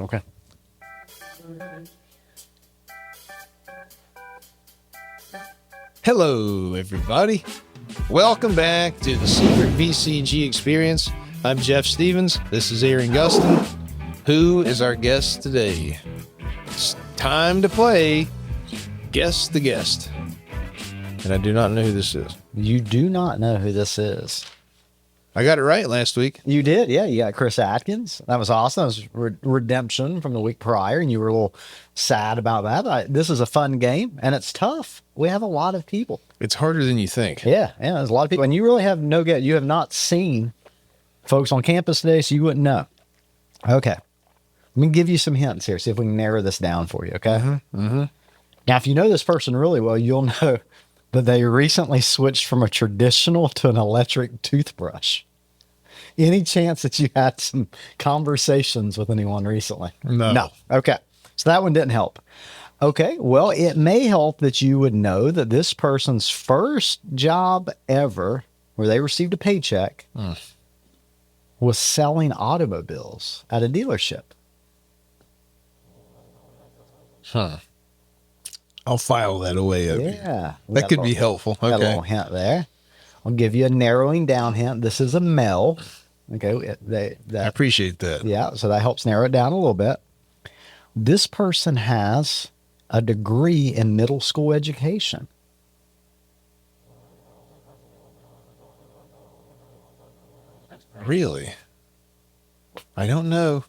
Okay. Hello, everybody. Welcome back to the Secret VCG Experience. I'm Jeff Stevens. This is Aaron Gustin. Who is our guest today? It's time to play Guess the Guest. And I do not know who this is. You do not know who this is. I got it right last week. You did, yeah. You got Chris Atkins. That was awesome. That was redemption from the week prior, and you were a little sad about that. This is a fun game, and it's tough. We have a lot of people. It's harder than you think. Yeah, there's a lot of people, and you really have no guess. You have not seen folks on campus today, so you wouldn't know. Okay. Let me give you some hints here, see if we can narrow this down for you, okay? Mm-hmm. Now, if you know this person really well, you'll know that they recently switched from a traditional to an electric toothbrush. Any chance that you had some conversations with anyone recently? No. Okay. So that one didn't help. Okay. Well, it may help that you would know that this person's first job ever where they received a paycheck was selling automobiles at a dealership. Huh. I'll file that away over here. Yeah. That could be helpful. Got a Okay. little hint there. I'll give you a narrowing down hint. This is a male. Okay. I appreciate that. Yeah. So that helps narrow it down a little bit. This person has a degree in middle school education. Really? I don't know.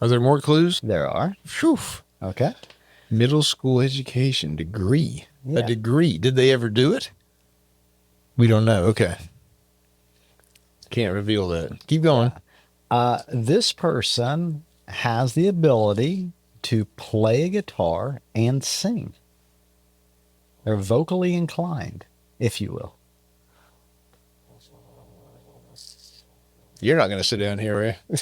Are there more clues? There are. Phew. Okay. Middle school education degree. Yeah. A degree. Did they ever do it? We don't know. Okay. Can't reveal that. Keep going. This person has the ability to play a guitar and sing. They're vocally inclined, if you will. You're not going to sit down here, are you?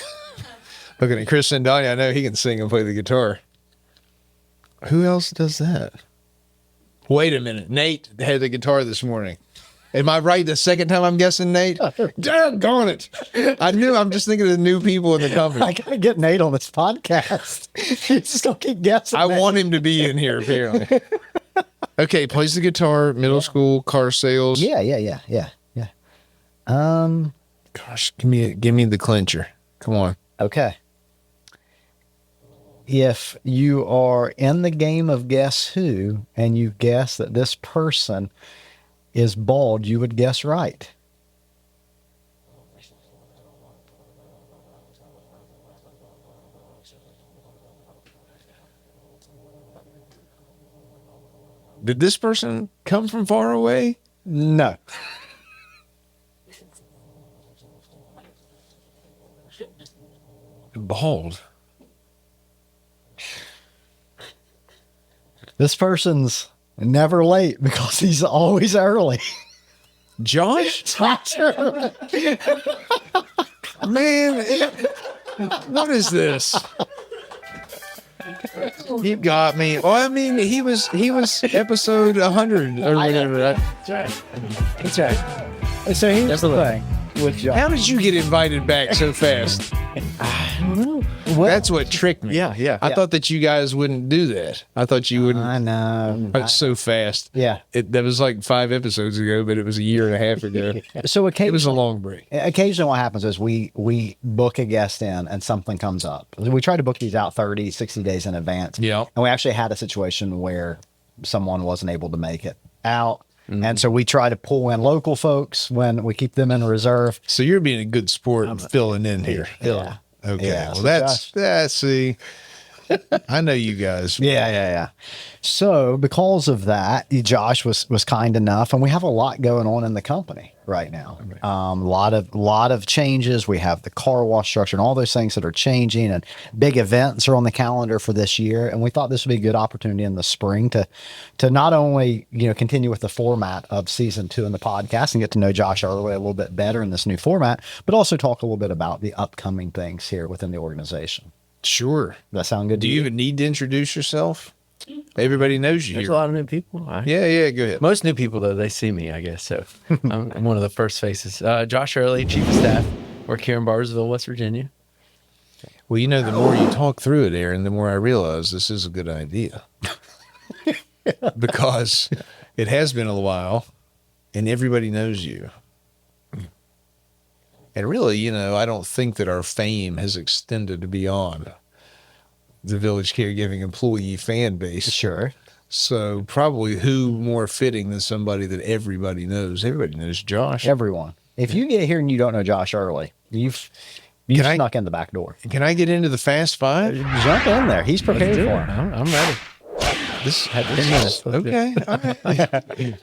Looking at Chris Sindani, I know he can sing and play the guitar. Who else does that? Wait a minute. Nate had the guitar this morning. Am I right the second time I'm guessing Nate? Darn it. I knew. I'm just thinking of the new people in the company. I got to get Nate on this podcast. You just don't keep guessing. I want him to be in here, apparently. Okay, plays the guitar, middle school, car sales. Yeah. Gosh, give me the clincher. Come on. Okay. If you are in the game of Guess Who and you guess that this person is bald, you would guess right. Did this person come from far away? No. Bald. This person's never late because he's always early. Josh? Man, what is this? You got me. Well, I mean, he was episode 100 or whatever. That's right. That's right. So here's the thing with Josh. How did you get invited back so fast? I don't know. Well, That's what tricked me. Yeah. I thought that you guys wouldn't do that. I thought you wouldn't. I know. It's so fast. Yeah. That was like 5 episodes ago, but it was a year and a half ago. So It was a long break. occasionally what happens is we book a guest in and something comes up. We try to book these out 30, 60 days in advance. Yeah. And we actually had a situation where someone wasn't able to make it out. And so we try to pull in local folks when we keep them in reserve. So you're being a good sport and filling in here. Yeah. Okay. Yeah, Well, so that's see. I know you guys. Yeah. So because of that, Josh was kind enough, and we have a lot going on in the company right now. A lot of changes. We have the car wash structure and all those things that are changing, and big events are on the calendar for this year. And we thought this would be a good opportunity in the spring to not only continue with the format of season 2 in the podcast and get to know Josh Earlway a little bit better in this new format, but also talk a little bit about the upcoming things here within the organization. Sure. Does that sound good Do to you even need to introduce yourself? Everybody knows you There's here. a lot of new people. Yeah, go ahead. Most new people, though, they see me, I guess. So I'm one of the first faces. Josh Early, Chief of Staff. Work here in Barbersville, West Virginia. Well, you know, the more you talk through it, Aaron, the more I realize this is a good idea. Because it has been a while and everybody knows you. And really, you know, I don't think that our fame has extended beyond the Village Caregiving employee fan base. Sure. So probably who more fitting than somebody that everybody knows? Everybody knows Josh. Everyone. If you get here and you don't know Josh Early, you Can I- snuck in the back door. Can I get into the Fast Five? Jump in there. He's prepared for it. I'm ready. This Had 10 minutes. okay. All right.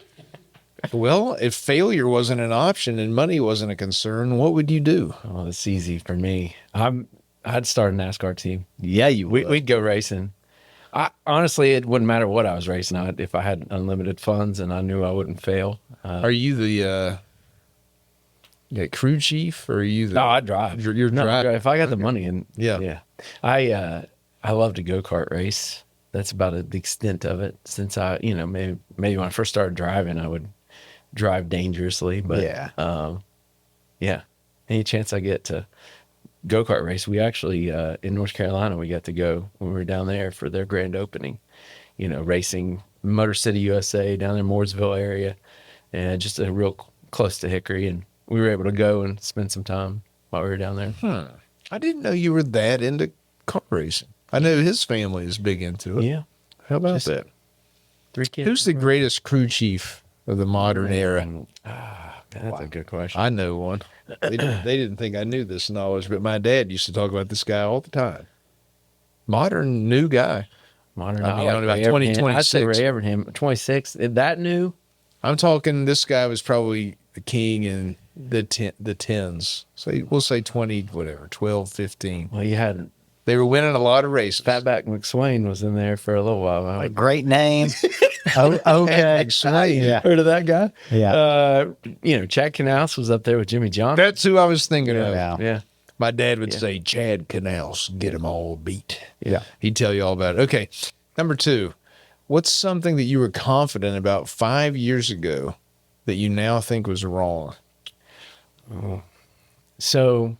Well, if failure wasn't an option and money wasn't a concern, what would you do? Oh, it's easy for me. I'd start a NASCAR team. Yeah, you would. We'd go racing. Honestly, it wouldn't matter what I was racing. If I had unlimited funds and I knew I wouldn't fail. Are you the crew chief, or are you the? No, I'd drive. You're No, driving. if I got the money, and Yeah. I love to go-kart race. That's about the extent of it. Since I, maybe when I first started driving, I would drive dangerously, but yeah, any chance I get to go-kart race. We actually in North Carolina, we got to go when we were down there for their grand opening, racing Motor City USA down there, Mooresville area, and just a real close to Hickory, and we were able to go and spend some time while we were down there. I didn't know you were that into car racing. I know his family is big into it. Yeah, How about that? 3 kids. Who's the greatest crew chief of the modern era? That's a good question. I know one. They didn't think I knew this knowledge, but my dad used to talk about this guy all the time. Modern new guy. Modern. I mean, like only about Ray Evernham. 20, I'd say 26. Ray Evernham, 26. Is that new? I'm talking. This guy was probably the king in the tens. So we'll say 20, whatever, 12, 15. Well, you had They were winning a lot of races. Fatback McSwain was in there for a little while. A great name. Okay. McSwain. Yeah. Heard of that guy? Yeah. Chad Canals was up there with Jimmy Johnson. That's who I was thinking of. Yeah. Yeah. My dad would say, Chad Canals, get them all beat. Yeah. He'd tell you all about it. Okay. Number 2, what's something that you were confident about 5 years ago that you now think was wrong? So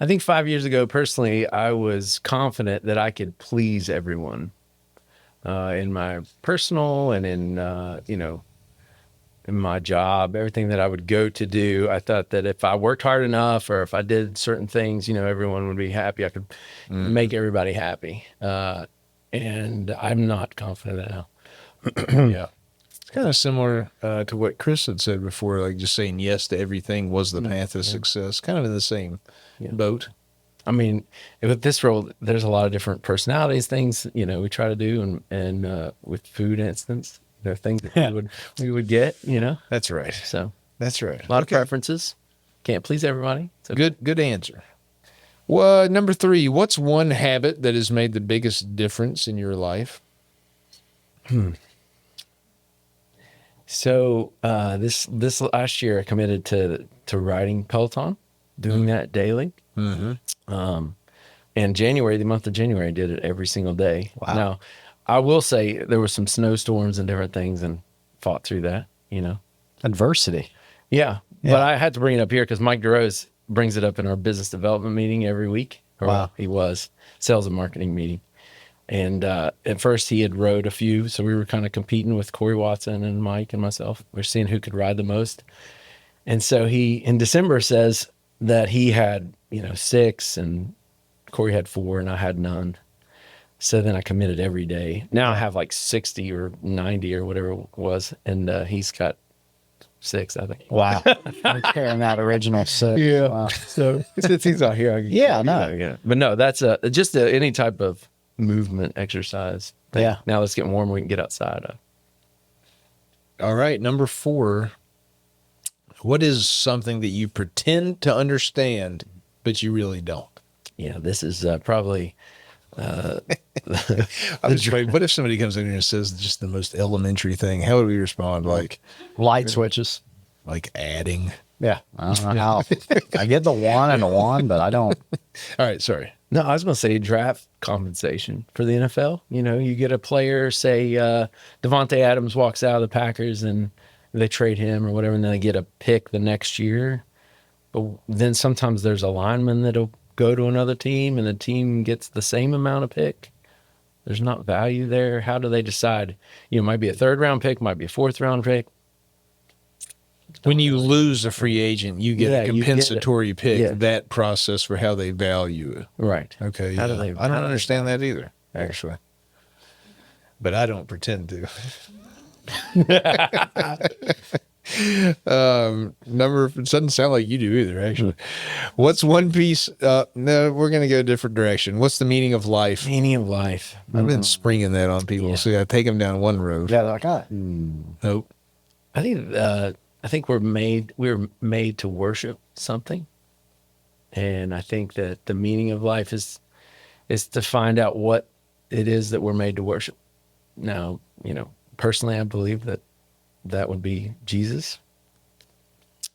I think 5 years ago, personally, I was confident that I could please everyone in my personal and in my job, everything that I would go to do. I thought that if I worked hard enough or if I did certain things, everyone would be happy. I could make everybody happy. And I'm not confident now. Yeah. It's kind of similar to what Chris had said before, like just saying yes to everything was the path to success. Kind of in the same boat. I mean, with this role, there's a lot of different personalities, things, we try to do. And with food instance, there are things that we would get, That's right. So That's right. a lot of preferences. Can't please everybody. So Good answer. Well, number 3, what's one habit that has made the biggest difference in your life? So this last year, I committed to riding Peloton, doing that daily. And January, the month of January, I did it every single day. Wow. Now, I will say there were some snowstorms and different things, and fought through that. Adversity. Yeah. Yeah. But I had to bring it up here because Mike DeRose brings it up in our business development meeting every week. Wow. He was sales and marketing meeting. And at first he had rode a few. So we were kind of competing with Corey Watson and Mike and myself. We're seeing who could ride the most. And so he, in December, says that he had, 6 and Corey had 4 and I had none. So then I committed every day. Now I have like 60 or 90 or whatever it was. And he's got 6, I think. Wow. I'm carrying that original 6. Yeah. Wow. So since he's not here, I can, Yeah, no. yeah. But no, that's just any type of movement exercise thing. Yeah. Now it's getting warmer, we can get outside. All right. Number 4, what is something that you pretend to understand, but you really don't? Yeah, this is probably I was afraid, what if somebody comes in here and says just the most elementary thing? How would we respond? Light switches. Like adding? Yeah. I don't know how. I get the 1 and a 1, but I don't. All right. Sorry. no. I was going to say draft compensation for the NFL. You get a player, say Devontae Adams walks out of the Packers and they trade him or whatever, and then they get a pick the next year. But then sometimes there's a lineman that'll go to another team and the team gets the same amount of pick? There's not value there. How do they decide? You know, might be a 3rd round pick, might be a 4th round pick. When you lose a free agent, you get a compensatory pick. Yeah. That process for how they value it. Right. Okay. How Yeah. do they? I don't understand that either, actually. But I don't pretend to. It doesn't sound like you do either, actually. What's one piece? No, we're going to go a different direction. What's the meaning of life? Meaning of life. I've been springing that on people, so I take them down one road. Yeah, they're like, oh. Nope. I think we're made to worship something. And I think that the meaning of life is to find out what it is that we're made to worship. Now, you know, personally, I believe that would be Jesus.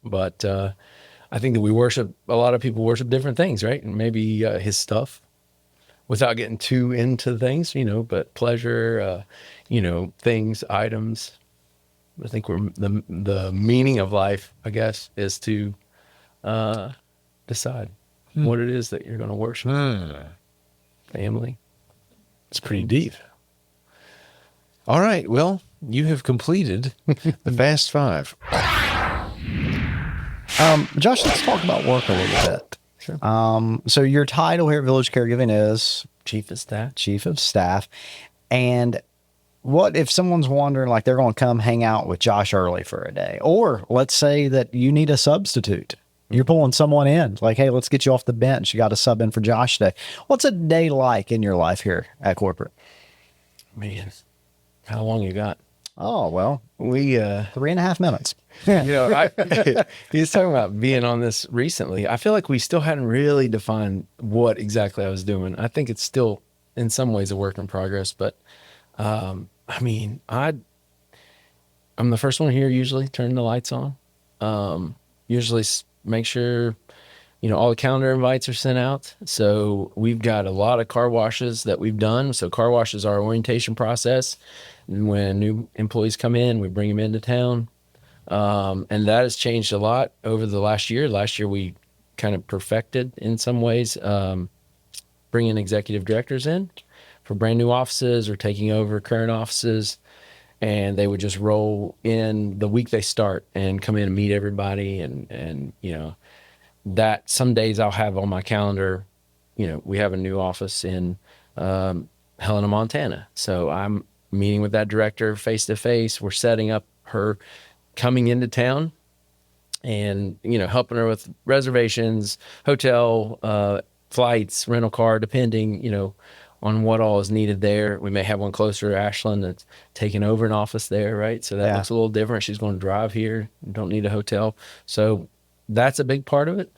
But I think that a lot of people worship different things, right? And maybe his stuff without getting too into things, you know, but pleasure, you know, things, items. I think the meaning of life, I guess, is to decide what it is that you're going to worship. Family. It's pretty deep. All right. Well, you have completed the Fast Five. Josh, let's talk about work a little bit. Sure. So your title here at Village Caregiving is Chief of Staff. Chief of Staff. And what if someone's wondering, like they're going to come hang out with Josh early for a day? Or let's say that you need a substitute. You're pulling someone in, like, hey, let's get you off the bench. You got to sub in for Josh today. What's a day like in your life here at corporate? Man, how long you got? Oh, well, We 3.5 minutes. you know, he was talking about being on this recently. I feel like we still hadn't really defined what exactly I was doing. I think it's still in some ways a work in progress, but I mean, I'm the first one here usually turning the lights on. Usually make sure, you know, all the calendar invites are sent out. So we've got a lot of car washes that we've done. So car wash is our orientation process. And when new employees come in, we bring them into town. And that has changed a lot over the last year. Last year, we kind of perfected in some ways, bringing executive directors in for brand new offices or taking over current offices. And they would just roll in the week they start and come in and meet everybody. And you know, that some days I'll have on my calendar, you know, we have a new office in Helena, Montana. So I'm meeting with that director face to face. We're setting up her coming into town and, you know, helping her with reservations, hotel, flights, rental car, depending, you know, on what all is needed there. We may have one closer to Ashland that's taking over an office there, right? So that looks a little different. She's going to drive here, don't need a hotel. So that's a big part of it.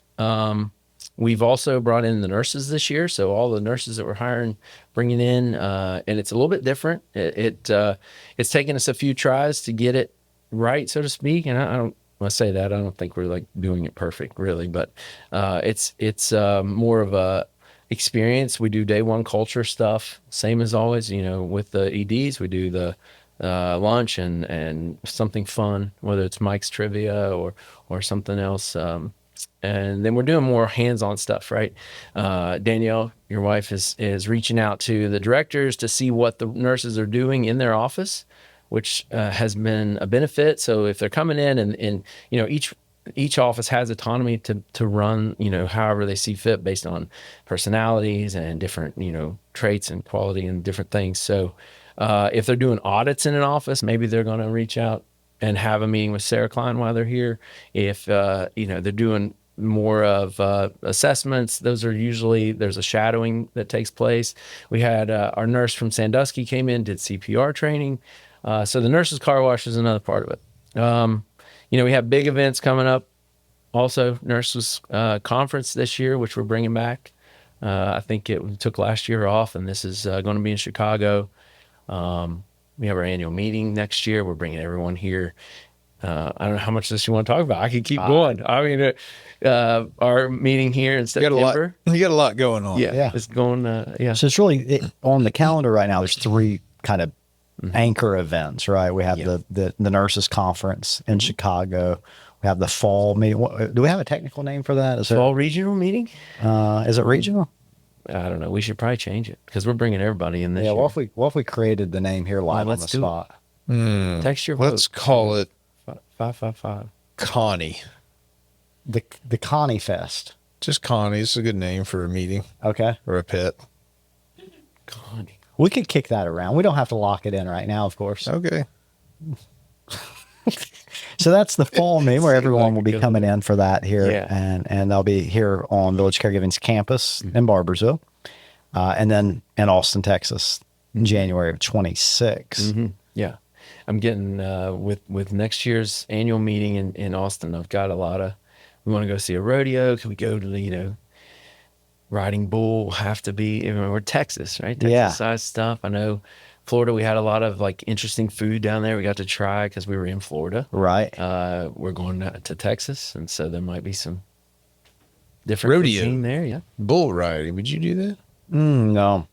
We've also brought in the nurses this year. So all the nurses that we're hiring, bringing in, and it's a little bit different. It's taken us a few tries to get it right, so to speak. And when I say that, I don't think we're like doing it perfect really, but it's more of a experience. We do day one culture stuff, same as always, you know, with the EDs, we do the lunch and something fun, whether it's Mike's trivia or something else. And then we're doing more hands-on stuff, right? Danielle, your wife, is reaching out to the directors to see what the nurses are doing in their office, which has been a benefit. So if they're coming in and you know, each office has autonomy to run, you know, however they see fit based on personalities and different, you know, traits and quality and different things. So if they're doing audits in an office, maybe they're going to reach out and have a meeting with Sarah Klein while they're here. If, you know, they're doing more of assessments, those are usually, there's a shadowing that takes place. We had our nurse from Sandusky came in, did CPR training. So the nurses car wash is another part of it. You know, we have big events coming up. Also, nurses conference this year, which we're bringing back. I think it took last year off, and this is going to be in Chicago. We have our annual meeting next year. We're bringing everyone here. I don't know how much of this you want to talk about. I can keep going. I mean, our meeting here in September. You got a lot going on. Yeah. It's going, yeah. So it's really on the calendar right now. There's 3 kind of anchor events, right? We have the nurses conference in Chicago. We have the fall meeting. Do we have a technical name for that? Is Fall regional meeting? Is it regional? I don't know. We should probably change it because we're bringing everybody in this Yeah. year. What if we created the name here live on let's the do it. spot? Text your Let's vote. call it 555. Connie. The Connie Fest. Just Connie. It's a good name for a meeting Okay. or a pet. Connie. We could kick that around. We don't have to lock it in right now, of course. Okay. So that's the fall meeting where everyone like will a be good coming in for that here. Yeah. And they'll be here on Village Caregiving's campus in Barbersville. And then in Austin, Texas, in January of 26. Yeah. I'm getting with next year's annual meeting in Austin. I've got a lot of. We want to go see a rodeo. Can we go to the riding bull? Have to be. We're Texas, right? Yeah. Texas-sized stuff. I know Florida. We had a lot of like interesting food down there. We got to try because we were in Florida. Right. We're going to Texas, and so there might be some different Rodeo. cuisine there. Yeah. Bull riding. Would you do that? No.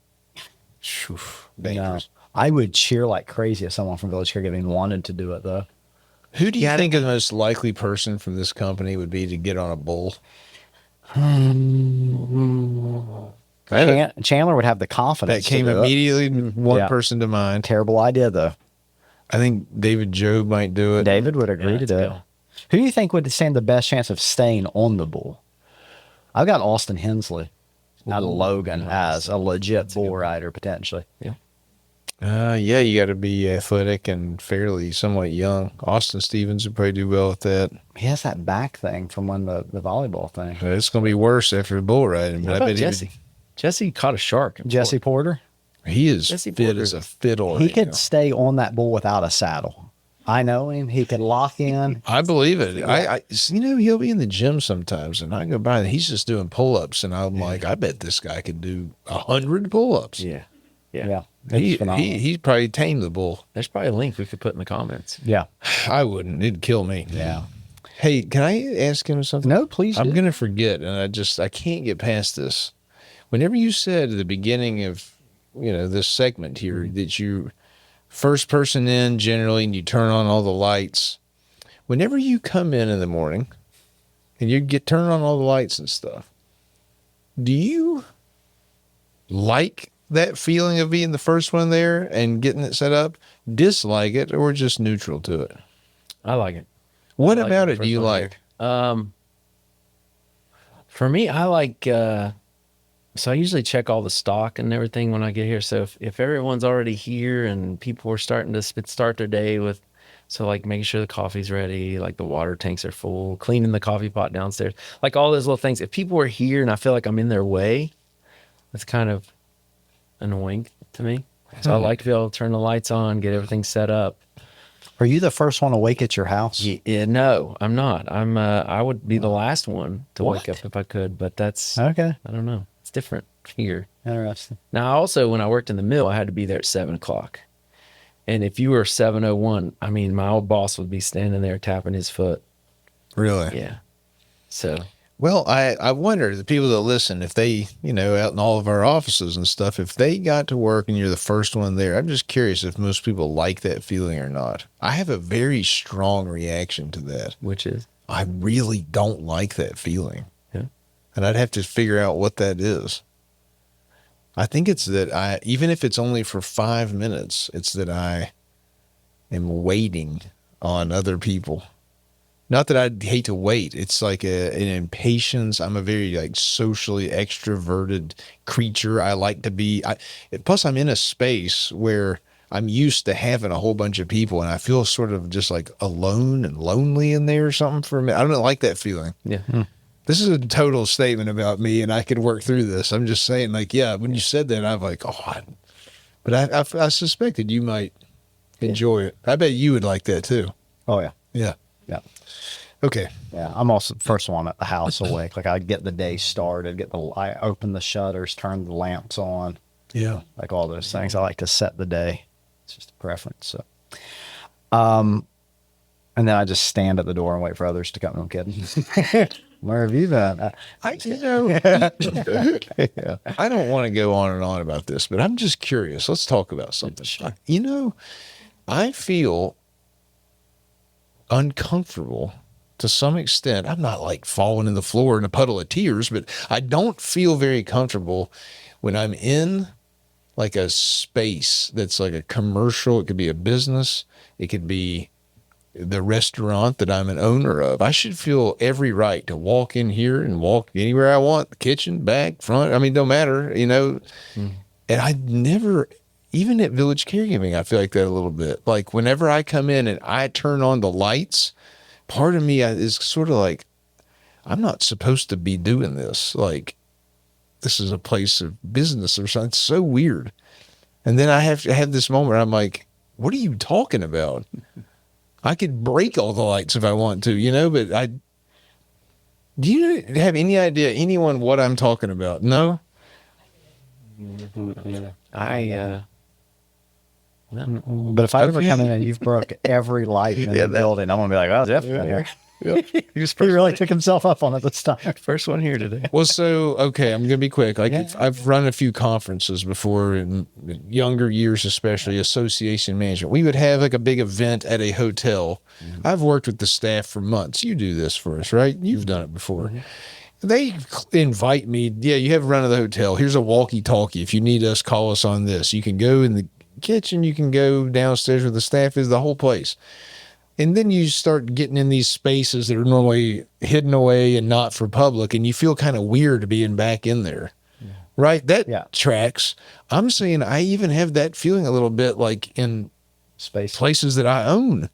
Phew, No. dangerous. I would cheer like crazy if someone from Village Caregiving wanted to do it, though. Who do you think the most likely person from this company would be to get on a bull? Chandler would have the That confidence. came to do it. immediately one Yeah. person to mind. Terrible idea, though. I think David Job might do it. David would agree to let's do it. go. Who do you think would stand the best chance of staying on the bull? I've got Austin Hensley out of Logan as a legit bull rider, potentially. Yeah. Yeah, you got to be athletic and fairly somewhat young. Austin Stevens would probably do well with that. He has that back thing from when the volleyball thing. It's going to be worse after the bull riding. But How I about bet Jesse? Jesse caught a shark. in Jesse Florida. Porter, he is Jesse fit Porter. as a fiddle. he right could now. stay on that bull without a saddle. I know him. He could lock in. I believe it. He'll be in the gym sometimes, and I go by and he's just doing pull-ups, and I'm like, I bet this guy could do 100 pull-ups. Yeah. Yeah, He it's phenomenal. he's probably tamed the bull. There's probably a link we could put in the comments. Yeah, I wouldn't. It'd kill me. yeah. Hey, can I ask him something? No, please. I'm do. gonna forget, and I can't get past this. Whenever you said at the beginning of this segment here that you first person in generally, and you turn on all the lights. Whenever you come in the morning, and you turn on all the lights and stuff, do you like that feeling of being the first one there and getting it set up? Dislike it, or just neutral to it? I like it. What I like about the it do first you one like? For me, I like. So I usually check all the stock and everything when I get here. So if everyone's already here and people are starting to start their day with, so like making sure the coffee's ready, like the water tanks are full, cleaning the coffee pot downstairs, like all those little things. If people are here and I feel like I'm in their way, that's kind of annoying to me. So I like to be able to turn the lights on, get everything set up. Are you the first one awake at your house? Yeah, no, I'm not. I would be the last one to wake What? up if I could, but that's, Okay, I don't know. It's different here. interesting. Now, also, when I worked in the mill, I had to be there at 7:00. And if you were 7:01, I mean, my old boss would be standing there tapping his foot. Really? Yeah. So, Well, I wonder, the people that listen, if they, out in all of our offices and stuff, if they got to work and you're the first one there, I'm just curious if most people like that feeling or not. I have a very strong reaction to that. which is, I really don't like that feeling. Yeah. And I'd have to figure out what that is. I think it's that even if it's only for 5 minutes, it's that I am waiting on other people. Not that I'd hate to wait. It's like an impatience. I'm a very socially extroverted creature. I like to be. Plus, I'm in a space where I'm used to having a whole bunch of people, and I feel sort of just like alone and lonely in there or something for me. I don't like that feeling. yeah. This is a total statement about me, and I could work through this. I'm just saying, when you said that, I'm like, but I suspected you might enjoy it. I bet you would like that too. Oh yeah, Yeah. yeah, Okay. yeah. I'm also the first one at the house awake. Like I get the day started, I open the shutters, turn the lamps on, Yeah. like all those things. I like to set the day. It's just a preference. So, and then I just stand at the door and wait for others to come. No, I'm kidding. Where have you been? I don't want to go on and on about this, but I'm just curious. Let's talk about something. I feel uncomfortable to some extent. I'm not like falling in the floor in a puddle of tears, but I don't feel very comfortable when I'm in like a space that's like a commercial. It could be a business. It could be the restaurant that I'm an owner of. I should feel every right to walk in here and walk anywhere I want, the kitchen, back, front. I mean, don't matter, you know. And I never, even at Village Caregiving, I feel like that a little bit. Like whenever I come in and I turn on the lights, part of me is sort of like, I'm not supposed to be doing this. Like, this is a place of business or something. It's so weird. And then I have to have this moment. I'm like, what are you talking about? I could break all the lights if I want to, you know, but do you have any idea, anyone, what I'm talking about? No? No. But if I ever come in and you've broke every light in the building, I'm going to be like, oh, Jeff, here. He really took himself up on it this time. First one here today. Well, so, okay, I'm going to be quick. Like, I've run a few conferences before in younger years, especially association management. We would have like a big event at a hotel. I've worked with the staff for months. You do this for us, right? You've done it before. They invite me. Yeah, you have a run of the hotel. Here's a walkie-talkie. If you need us, call us on this. You can go in the kitchen. You can go downstairs where the staff is, the whole place. And then you start getting in these spaces that are normally hidden away and not for public, and you feel kind of weird being back in there. Right? That tracks. I'm saying I even have that feeling a little bit like in places that I own.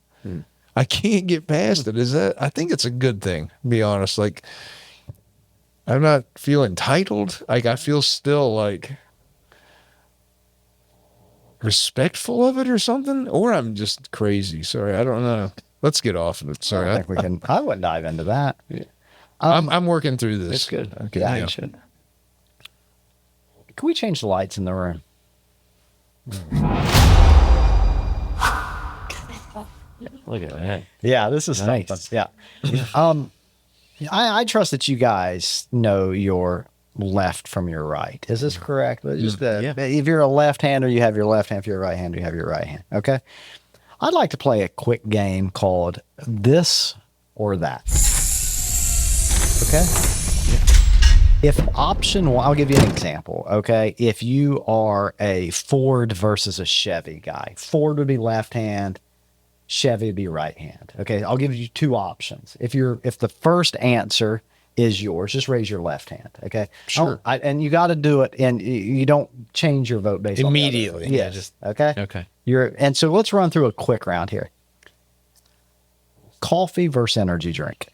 I can't get past it. I think it's a good thing, to be honest. Like, I'm not feeling entitled. Like, I feel still like respectful of it or something, or I'm just crazy. Sorry, I don't know. Let's get off of it. Sorry, I think we can. I wouldn't dive into that. I'm working through this. It's good. Okay, yeah, you should. Can we change the lights in the room? Look at that. Yeah, this is Nice. something. Yeah. I trust that you guys know your left from your right. Is this correct? Just if you're a left-hander, you have your left hand. If you're a right-hander, you have your right hand. Okay. I'd like to play a quick game called This or That. Okay. If option one, I'll give you an example. Okay. If you are a Ford versus a Chevy guy, Ford would be left hand, Chevy would be right hand. Okay. I'll give you two options. If the first answer is yours, just raise your left hand. Okay. Sure. And you got to do it, and you don't change your vote based immediately. On yeah. Just okay. Okay. And so let's run through a quick round here. Coffee versus energy drink.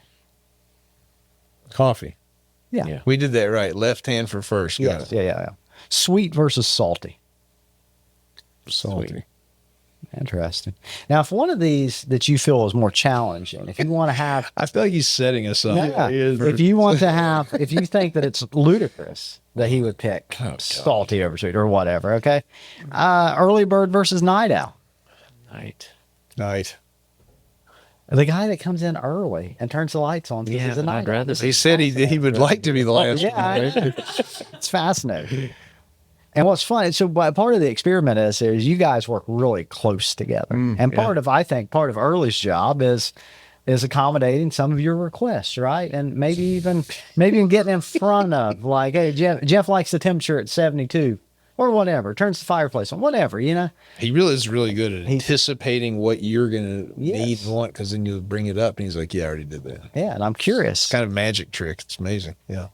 Coffee. Yeah. We did that right. Left hand for first. Got it. Yeah. Sweet versus salty. Salty. Sweet. Interesting. Now, if one of these that you feel is more challenging, if you want to have, I feel like he's setting us up. if you want to have, if you think that it's ludicrous that he would pick salty over sweet or whatever, okay? Early bird versus night owl. Night. The guy that comes in early and turns the lights on because he's a night I'd owl. rather. He said he would like to be the last Yeah, one. I Right? know. It's fascinating. And what's fun, so part of the experiment is you guys work really close together. And part of Early's job is accommodating some of your requests, right? And maybe even getting in front of, like, hey, Jeff likes the temperature at 72 or whatever, turns the fireplace on, whatever, you know? He really is really good at anticipating what you're going to need and want, because then you'll bring it up and he's like, yeah, I already did that. Yeah, and I'm curious. It's kind of magic trick. It's amazing. Yeah.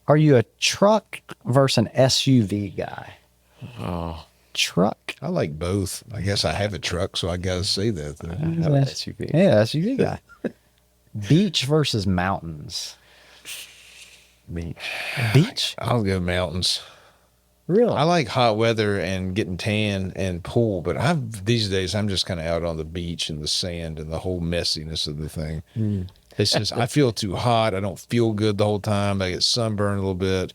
Are you a truck versus an SUV guy? Oh, Truck. I like both. I guess I have a truck, so I got to say that. Though. I have an SUV. Yeah, SUV guy. Beach versus mountains. Beach? I'll go mountains. Really? I like hot weather and getting tan and pool, but these days I'm just kind of out on the beach and the sand and the whole messiness of the thing. It's just, I feel too hot. I don't feel good the whole time. I get sunburned a little bit.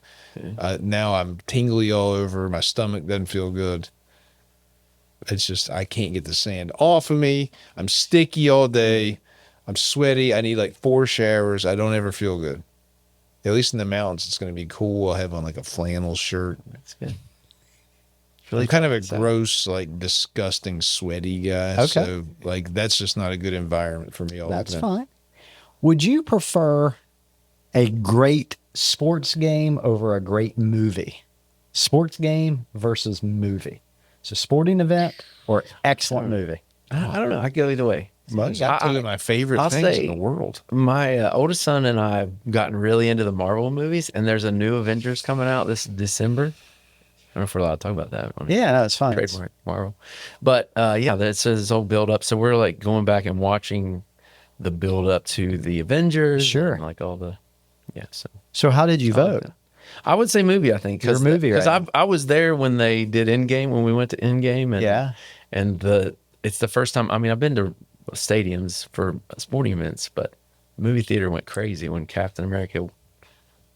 Now I'm tingly all over. My stomach doesn't feel good. It's just, I can't get the sand off of me. I'm sticky all day. I'm sweaty. I need like 4 showers. I don't ever feel good. At least in the mountains, it's going to be cool. I'll have on like a flannel shirt. That's good. I'm kind of a gross, like disgusting, sweaty guy. Okay. So like, that's just not a good environment for me all the time. That's fine. Would you prefer a great sports game over a great movie? Sports game versus movie. So sporting event or excellent movie? I don't know. I go either way. Well, you got two of my favorite I'll things say in the world. My oldest son and I have gotten really into the Marvel movies, and there's a new Avengers coming out this December. I don't know if we're allowed to talk about that. Yeah, no, it's fine. Trademark Marvel. But yeah, that's this whole build up. So we're like going back and watching the build up to the Avengers. Sure. And like all the, yeah. So how did you vote? I would say movie, I think. Your movie, Because right? I was there when they did Endgame, when we went to Endgame. And, Yeah. And it's the first time, I mean, I've been to stadiums for sporting events, but movie theater went crazy when Captain America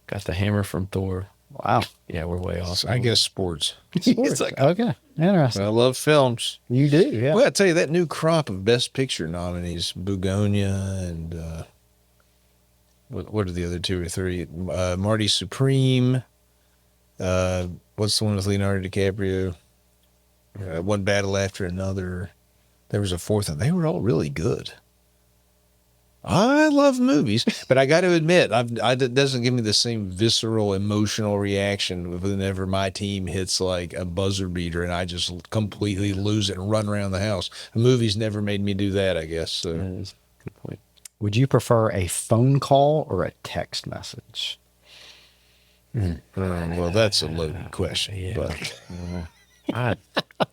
got the hammer from Thor. Wow. Yeah, we're way off. I guess sports. It's like, Okay. Interesting. I love films. You do, yeah. Well, I tell you, that new crop of Best Picture nominees, Bugonia and what are the other two or three? Marty Supreme. What's the one with Leonardo DiCaprio? One battle after another. There was a fourth one. They were all really good. I love movies, but I got to admit, it doesn't give me the same visceral, emotional reaction whenever my team hits like a buzzer beater and I just completely lose it and run around the house. A movie's never made me do that, I guess. So. that is a good point. Would you prefer a phone call or a text message? Well, that's a loaded question. Yeah. But I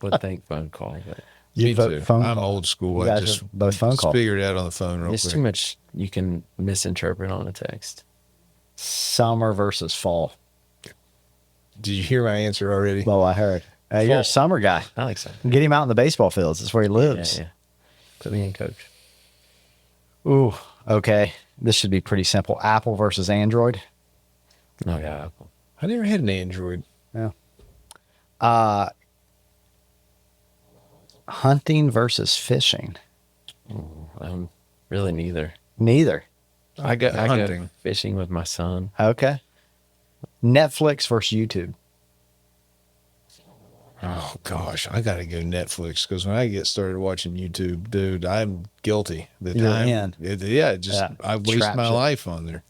would think phone call, but me vote too. phone I'm call. old school. You I guys just are both phone call. figured it out on the phone real there's quick. too much you can misinterpret on a text. Summer versus fall. Did you hear my answer already? Well, I heard. You're Fall. a summer guy. I like so. Get him out in the baseball fields. That's where he Yeah, lives. yeah. Put me in, coach. Ooh, okay. This should be pretty simple. Apple versus Android. Oh yeah, Apple. I never had an Android. Yeah. Hunting versus fishing. Really neither. Neither. I go Hunting. fishing with my son. Okay. Netflix versus YouTube. Oh gosh, I gotta go Netflix because when I get started watching YouTube, dude, I'm guilty. The You're time, in. Yeah, I waste traps my it. life on there.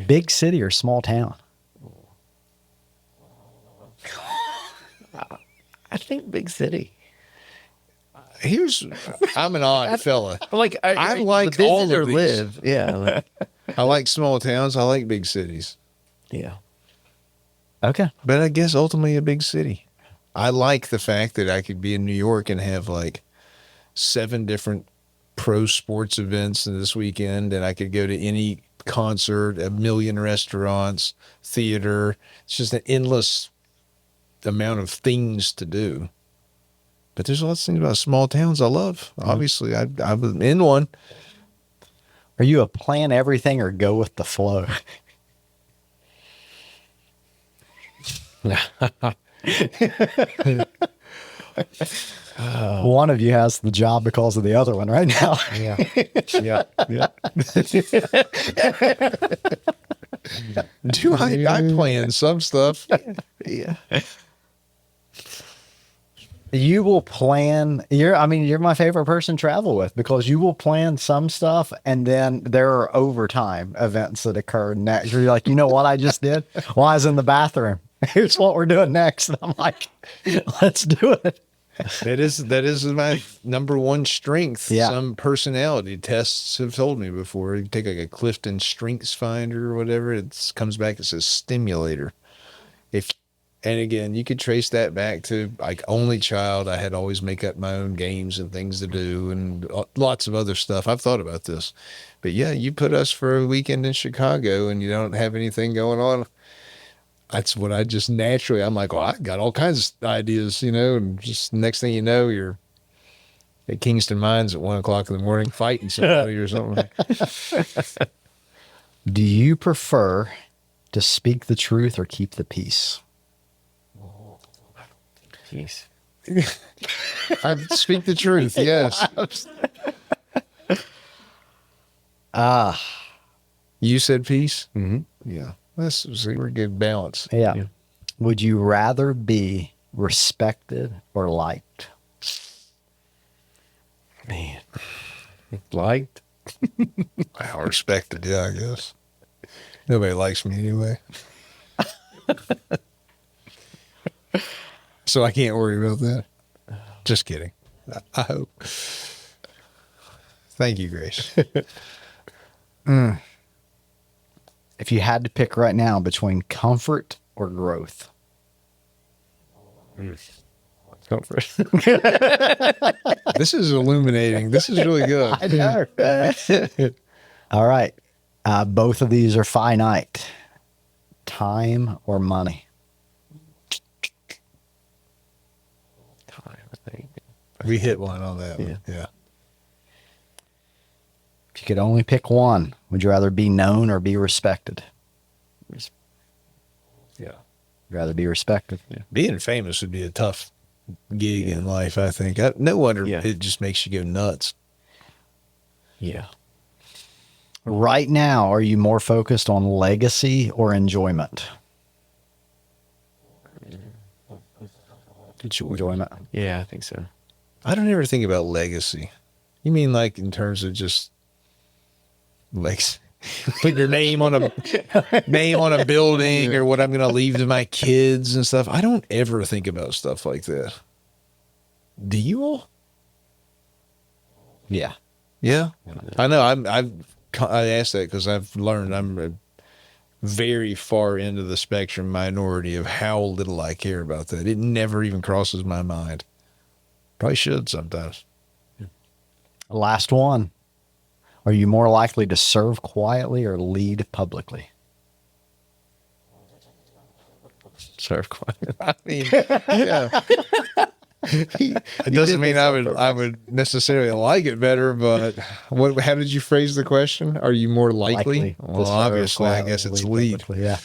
Big city or small town? I think big city. I'm an odd fella. Like I like visit all of or these. live. Yeah, like, I like small towns. I like big cities, yeah. Okay. but I guess ultimately a big city. I like the fact that I could be in New York and have like 7 different pro sports events this weekend, and I could go to any concert, a million restaurants, theater. It's just an endless amount of things to do. But there's lots of things about small towns I love. Obviously, I'm in one. Are you a plan everything or go with the flow? One of you has the job because of the other one right now. Yeah, yeah, yeah. Do I plan some stuff? Yeah. You will plan. You're my favorite person to travel with because you will plan some stuff and then there are overtime events that occur next. You're like, you know what I just did? Well, I was in the bathroom. Here's what we're doing next. And I'm like, let's do it. That is my number one strength. Yeah. Some personality tests have told me before. You take like a Clifton Strengths Finder or whatever, it comes back as a stimulator. And again, you could trace that back to like only child. I had always make up my own games and things to do and lots of other stuff. I've thought about this, but yeah, you put us for a weekend in Chicago and you don't have anything going on. That's what I just naturally, I'm like, well, I got all kinds of ideas, and just next thing you know, you're at Kingston Mines at 1 o'clock in the morning fighting somebody or something. Do you prefer to speak the truth or keep the peace? Jeez. I speak the truth. Yes. You said peace? Mm-hmm. Yeah. We're good balance. Yeah. Yeah. Would you rather be respected or liked? Man. Liked. Wow, respected, yeah, I guess. Nobody likes me anyway. So I can't worry about that. Just kidding. I hope. Thank you, Grace. If you had to pick right now between comfort or growth. Comfort. This is illuminating. This is really good. I know. All right. Both of these are finite. Time or money? Time, I think. We hit one on that one. Yeah. If you could only pick one, would you rather be known or be respected? Yeah. Rather be respected. Yeah. Being famous would be a tough gig in life, I think. No wonder it just makes you go nuts. Yeah. Right now, are you more focused on legacy or enjoyment? Enjoyment. Yeah, I think so. I don't ever think about legacy. You mean like in terms of just like put your name on a building or what I'm going to leave to my kids and stuff? I don't ever think about stuff like that. Do you all? Yeah. Yeah. I know. I asked that because I've learned I'm a very far into the spectrum minority of how little I care about that. It never even crosses my mind. Probably should sometimes. Last one. Are you more likely to serve quietly or lead publicly? Serve quiet. I mean, yeah. It doesn't mean I would necessarily like it better, but how did you phrase the question? Are you more likely? to Well, serve obviously, I quietly guess or it's lead lead. publicly, yeah.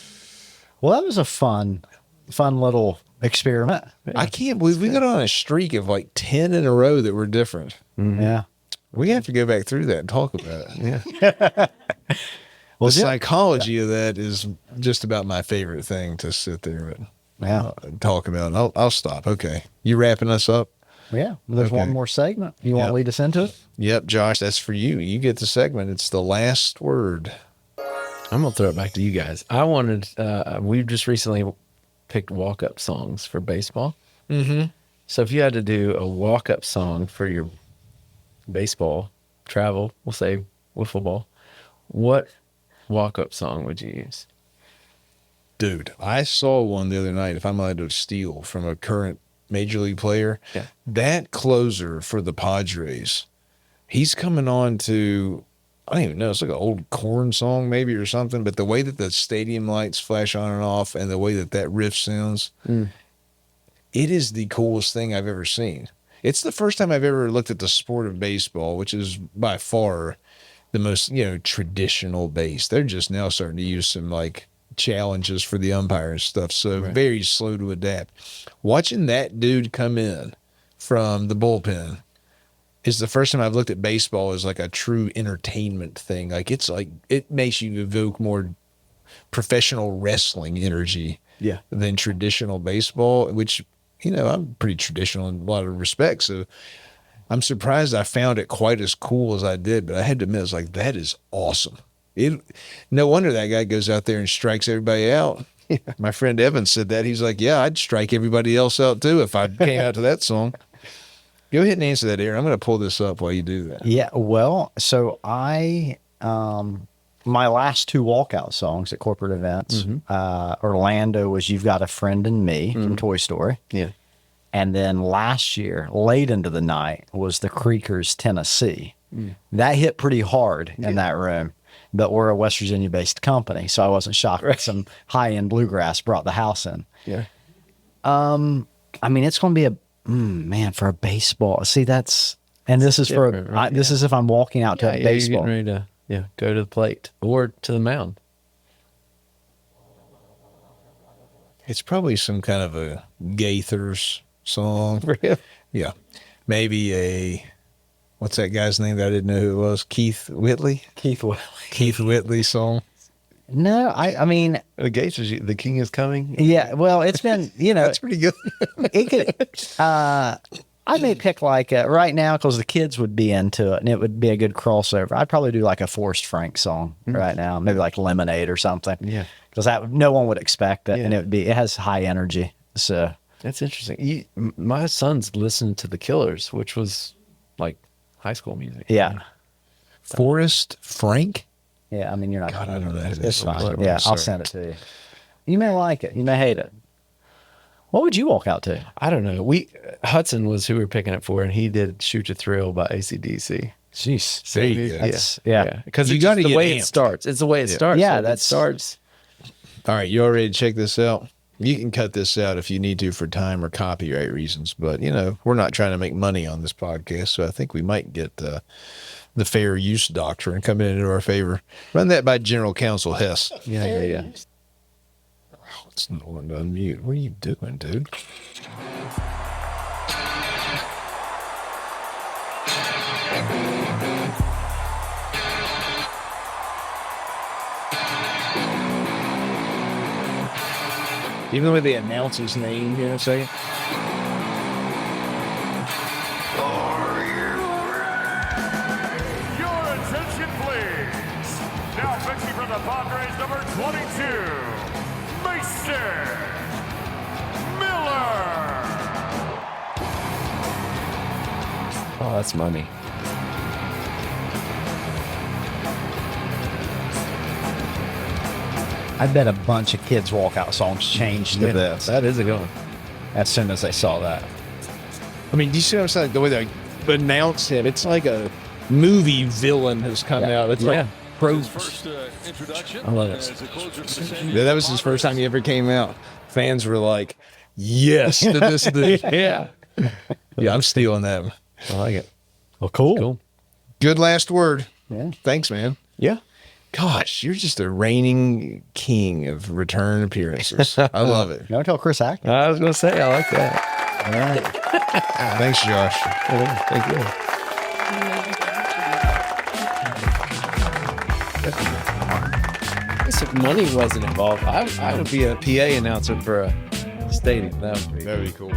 Well, that was a fun little experiment. I can't believe we got on a streak of like 10 in a row that were different. Mm-hmm. Yeah. We have to go back through that and talk about it. Yeah. Well, The psychology of that is just about my favorite thing to sit there and talk about. And I'll stop. Okay. You wrapping us up? Yeah. There's Okay. one more segment. You want to lead us into it? Yep, Josh, that's for you. You get the segment. It's the last word. I'm going to throw it back to you guys. I wanted, we've just recently picked walk-up songs for baseball. Mm-hmm. So if you had to do a walk-up song for your baseball travel, we'll say wiffle ball, what walk-up song would you use? Dude, I saw one the other night, if I'm allowed to steal from a current major league player. Yeah. That closer for the Padres, he's coming on to, I don't even know, it's like an old Korn song maybe or something, but the way that the stadium lights flash on and off and the way that riff sounds, it is the coolest thing I've ever seen. It's the first time I've ever looked at the sport of baseball, which is by far the most, traditional base. They're just now starting to use some like challenges for the umpire and stuff. So very slow to adapt. Watching that dude come in from the bullpen is the first time I've looked at baseball as like a true entertainment thing. Like it makes you evoke more professional wrestling energy than traditional baseball, which, I'm pretty traditional in a lot of respects. So I'm surprised I found it quite as cool as I did, but I had to admit, it's like, that is awesome. No wonder that guy goes out there and strikes everybody out. Yeah. My friend Evan said that. He's like, yeah, I'd strike everybody else out too if I came out to that song. Go ahead and answer that, Aaron. I'm going to pull this up while you do that. Yeah. Well, so my last two walkout songs at corporate events, Orlando was You've Got a Friend in Me from Toy Story. Yeah. And then last year, late into the night, was the Creekers, Tennessee. That hit pretty hard in that room. But we're a West Virginia-based company, so I wasn't shocked that some high-end bluegrass brought the house in. Yeah. I mean, it's going to be for a baseball. See, this is different, right? This is if I'm walking out to a baseball. You're getting ready to go to the plate or to the mound. It's probably some kind of a Gaithers song. Yeah. Maybe what's that guy's name that I didn't know who it was? Keith Whitley? Keith Whitley song. No, I mean, The Gaithers, The King is Coming. yeah, well, it's been, That's pretty good. it could, I may pick like right now because the kids would be into it and it would be a good crossover. I'd probably do like a Forrest Frank song right now, maybe like Lemonade or something. Yeah, because no one would expect it, Yeah. and it has high energy. So that's interesting. My sons listened to the Killers, which was like high school music. yeah, Forrest Frank. yeah. I mean, you're not. God, I don't know that. It's fine. I'm Yeah, I'll sorry. send it to you. You may like it. You may hate it. What would you walk out to? I don't know. Hudson was who we were picking it for, and he did "Shoot to Thrill" by AC/DC. Jeez. There you go. That's, yeah. because You it's just gotta the get way amped. it starts. It's the way it starts. Yeah, Like, it that's- starts. All right, you all ready to check this out? You can cut this out if you need to for time or copyright reasons, but we're not trying to make money on this podcast, so I think we might get the fair use doctrine coming into our favor. Run that by General Counsel Hess. Yeah. It's not one to unmute. What are you doing, dude? Even though they announce his name here in a second. Your attention, please. Now fixing from the Padres, number 22, Mason Miller. Oh, that's money. I bet a bunch of kids walkout songs changed to this That is a good one. as soon as they saw that. I mean, do you see what I'm saying? The way they announce him, it's like a movie villain has come out. It's like pros. First introduction. I love it. As the closer position. Yeah, that was his first time he ever came out. Fans were like, yes to this thing. Yeah, Yeah, I'm stealing that. I like it. Well, cool. Cool. Good last word. Yeah. Thanks, man. Yeah. Gosh, you're just a reigning king of return appearances. I love it. Don't tell Chris Atkins. I was gonna say I like that. All right. Thanks, Josh. Thank you. If money wasn't involved, I would be a PA announcer for a stadium. That would be That'd be cool.